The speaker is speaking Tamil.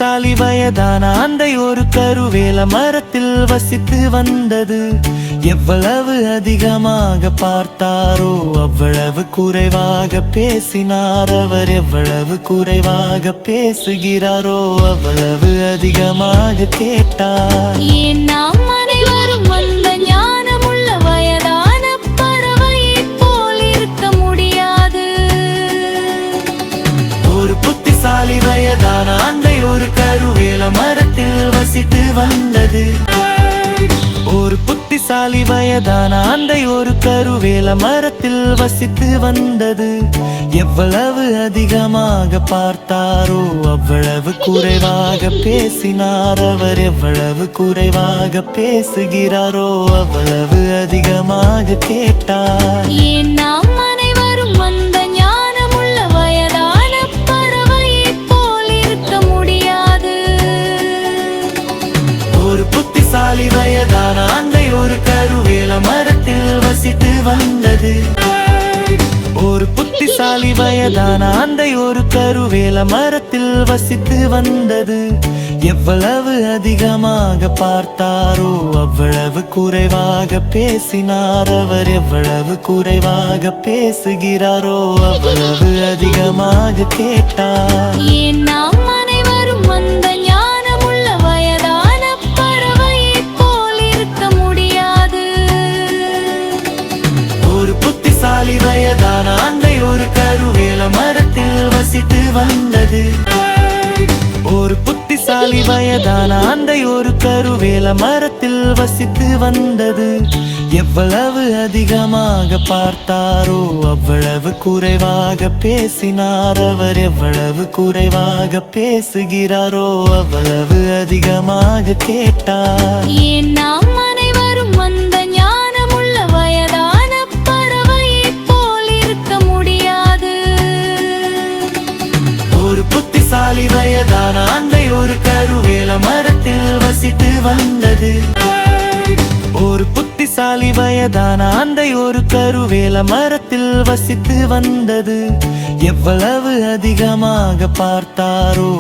புத்திசாலி வயதான ஆந்தை ஒரு கருவேல மரத்தில் வசித்து வந்தது. எவ்வளவு அதிகமாக பார்த்தாரோ அவ்வளவு குறைவாக பேசினார். அவர் எவ்வளவு குறைவாக பேசுகிறாரோ அவ்வளவு அதிகமாக கேட்டார். ஏன் நாம் அனைவரும் அந்த ஞானமுள்ள வயதான பறவையைப் போல் இருக்க முடியாது? ஒரு புத்திசாலி வயதான ஆந்தை ஒரு கருவேல மரத்தில் வசித்து வந்தது. ஒரு புத்திசாலி வயதான ஆந்தை ஒரு கருவேல மரத்தில் வசித்து வந்தது. எவ்வளவு அதிகமாக பார்த்தாரோ அவ்வளவு குறைவாக பேசினார். அவர் எவ்வளவு குறைவாக பேசுகிறாரோ அவ்வளவு அதிகமாக கேட்டார். ஏன் நாம் அனைவரும் அந்த ஞானமுள்ள வயதான பறவையைப் போல் இருக்க முடியாது? ஒரு புத்திசாலி வயதான ஆந்தை ஒரு கருவேல மரத்தில் வசித்து வந்தது. ஒரு புத்திசாலி வயதான ஆந்தை ஒரு கருவேல மரத்தில் வசித்து வந்தது. எவ்வளவு அதிகமாக பார்த்தாரோ அவ்வளவு குறைவாக பேசினார். அவர் எவ்வளவு குறைவாக பேசுகிறாரோ அவ்வளவு அதிகமாக கேட்டார். ஏன் நாம் அனைவரும் அந்த ஞானமுள்ள வயதான பறவையைப் போல் இருக்க முடியாது? ஒரு புத்திசாலி வயதான ஆந்தை ஒரு கருவேல மரத்தில் வசித்து வந்தது. ஒரு புத்திசாலி வயதான ஆந்தை ஒரு கருவேல மரத்தில் வசித்து வந்தது. எவ்வளவு அதிகமாக பார்த்தாரோ அவ்வளவு குறைவாக பேசினார். அவர் எவ்வளவு குறைவாக பேசுகிறாரோ அவ்வளவு அதிகமாக கேட்டார். ஏன் நாம் அனைவரும் அந்த ஞானமுள்ள வயதான பறவையைப் போல் இருக்க முடியாது? ஒரு புத்திசாலி வயதான ஆந்தை ஒரு கருவேல மரத்தில் வசித்து வந்தது. ஒரு புத்திசாலி வயதான ஆந்தை ஒரு கருவேல மரத்தில் வசித்து வந்தது. எவ்வளவு அதிகமாக பார்த்தாரோ